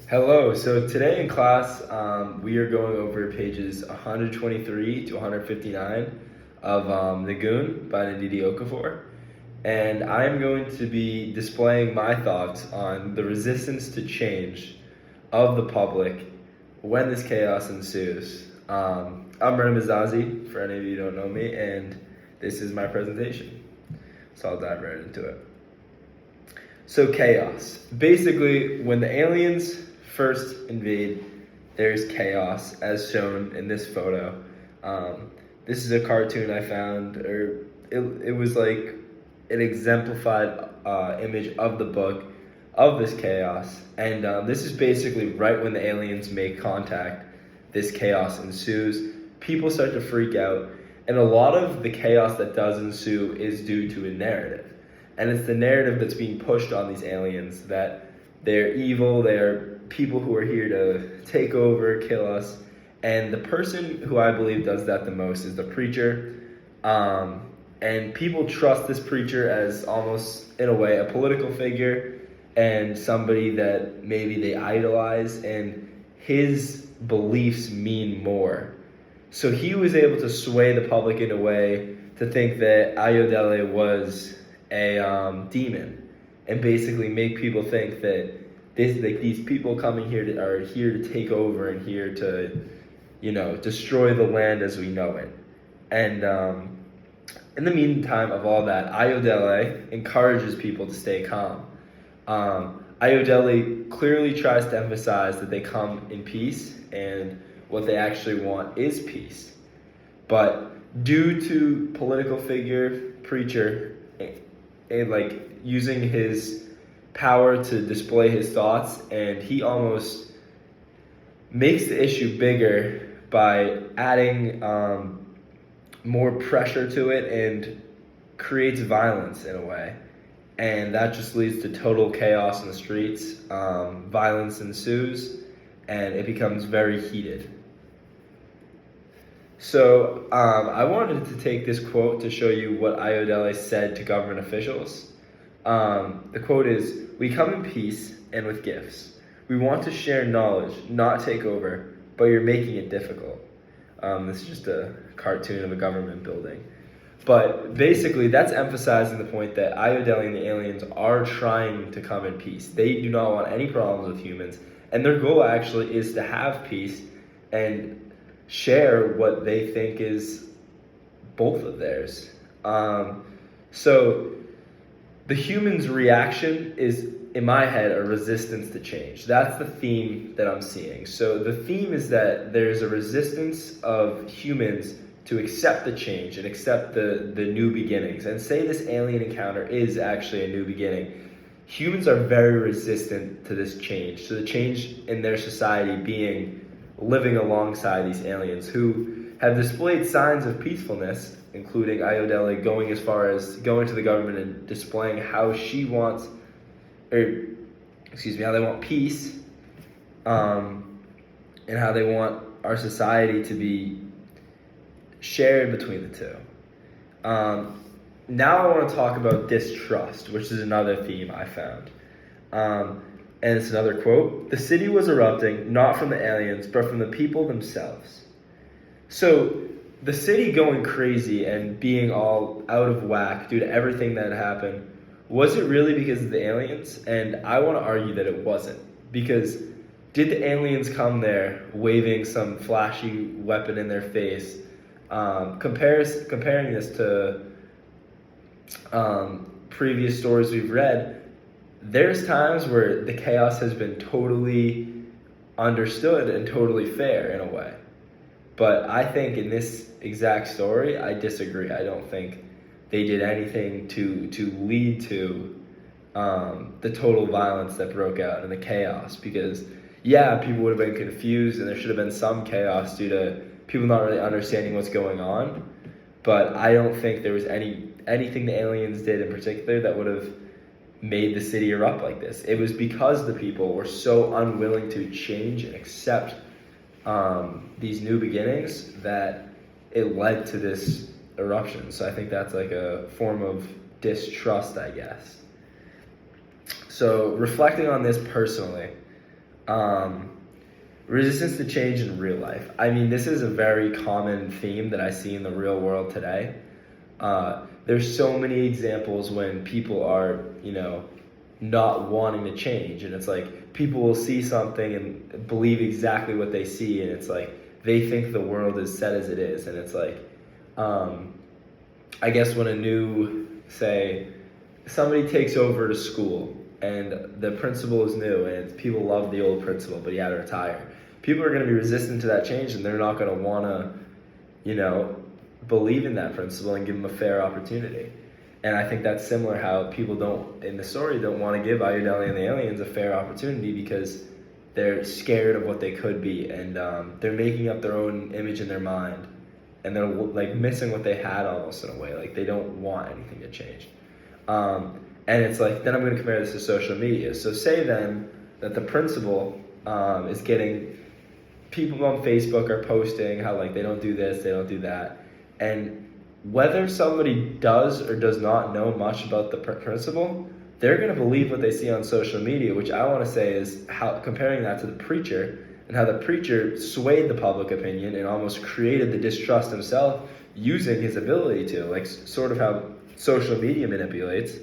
Hello, so today in class we are going over pages 123 to 159 of Lagoon by Ndidi Okafor, and I am going to be displaying my thoughts on the resistance to change of the public when this chaos ensues. I'm Rem Azazi, for any of you who don't know me, and this is my presentation, so I'll dive right into it. So chaos. Basically, when the aliens first invade, there's chaos, as shown in this photo. This is a cartoon I found, or it was like an exemplified image of the book of this chaos. And this is basically right when the aliens make contact, this chaos ensues. People start to freak out, and a lot of the chaos that does ensue is due to a narrative. And it's the narrative that's being pushed on these aliens that they're evil, they're people who are here to take over, kill us. And the person who I believe does that the most is the preacher. And people trust this preacher as almost, in a way, a political figure and somebody that maybe they idolize, and his beliefs mean more. So he was able to sway the public in a way to think that Ayodele was a demon, and basically make people think that these people coming here are here to take over and here to, destroy the land as we know it. And in the meantime of all that, Ayodele encourages people to stay calm. Ayodele clearly tries to emphasize that they come in peace, and what they actually want is peace. But due to political figure, preacher, and like using his power to display his thoughts, and he almost makes the issue bigger by adding more pressure to it and creates violence in a way. And that just leads to total chaos in the streets. Violence ensues, and it becomes very heated. So I wanted to take this quote to show you what Ayodele said to government officials. The quote is, "We come in peace and with gifts. We want to share knowledge, not take over, but you're making it difficult." This is just a cartoon of a government building. But basically, that's emphasizing the point that Ayodele and the aliens are trying to come in peace. They do not want any problems with humans, and their goal actually is to have peace and share what they think is both of theirs. So the human's reaction is, in my head, a resistance to change. That's the theme that I'm seeing. So the theme is that there's a resistance of humans to accept the change and accept the new beginnings. And say this alien encounter is actually a new beginning. Humans are very resistant to this change, to the change in their society being living alongside these aliens who have displayed signs of peacefulness, including Ayodele going as far as going to the government and displaying how she wants, how they want peace, and how they want our society to be shared between the two. Now I want to talk about distrust, which is another theme I found. And it's another quote: "The city was erupting, not from the aliens, but from the people themselves." So the city going crazy and being all out of whack due to everything that happened, was it really because of the aliens? And I want to argue that it wasn't. Because did the aliens come there waving some flashy weapon in their face? Comparing this to previous stories we've read, there's times where the chaos has been totally understood and totally fair in a way. But I think in this exact story, I disagree. I don't think they did anything to lead to the total violence that broke out and the chaos. Because, yeah, people would have been confused, and there should have been some chaos due to people not really understanding what's going on. But I don't think there was anything the aliens did in particular that would have made the city erupt like this. It was because the people were so unwilling to change and accept these new beginnings that it led to this eruption. So I think that's like a form of distrust, I guess. So reflecting on this personally, Um, Resistance to change in real life. I mean, this is a very common theme that I see in the real world today. There's so many examples when people are, not wanting to change, and it's like people will see something and believe exactly what they see, and it's like they think the world is set as it is, and it's like, I guess when say, somebody takes over to school and the principal is new and people love the old principal, but he had to retire. People are going to be resistant to that change, and they're not going to want to, believe in that principal and give him a fair opportunity. And I think that's similar how people in the story don't want to give Ayudeli and the aliens a fair opportunity because they're scared of what they could be, and they're making up their own image in their mind, and they're like missing what they had almost in a way. Like they don't want anything to change. And it's like, then I'm going to compare this to social media. So say then that the principal is getting, people on Facebook are posting how like they don't do this, they don't do that. And whether somebody does or does not know much about the principal, they're going to believe what they see on social media, which I want to say is how comparing that to the preacher and how the preacher swayed the public opinion and almost created the distrust himself using his ability to, like sort of how social media manipulates.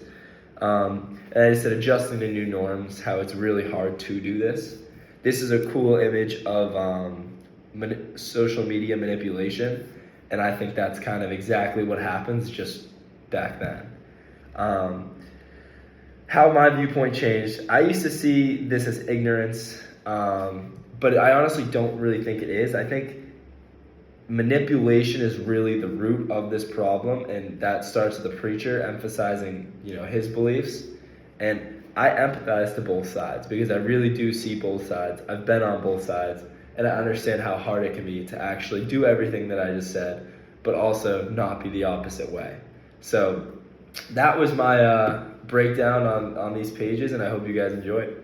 And I said adjusting to new norms, how it's really hard to do this. This is a cool image of social media manipulation, and I think that's kind of exactly what happens just back then. How my viewpoint changed, I used to see this as ignorance, but I honestly don't really think it is. I think manipulation is really the root of this problem, and that starts with the preacher emphasizing, his beliefs. And I empathize to both sides because I really do see both sides. I've been on both sides, and I understand how hard it can be to actually do everything that I just said, but also not be the opposite way. So that was my breakdown on these pages, and I hope you guys enjoyed.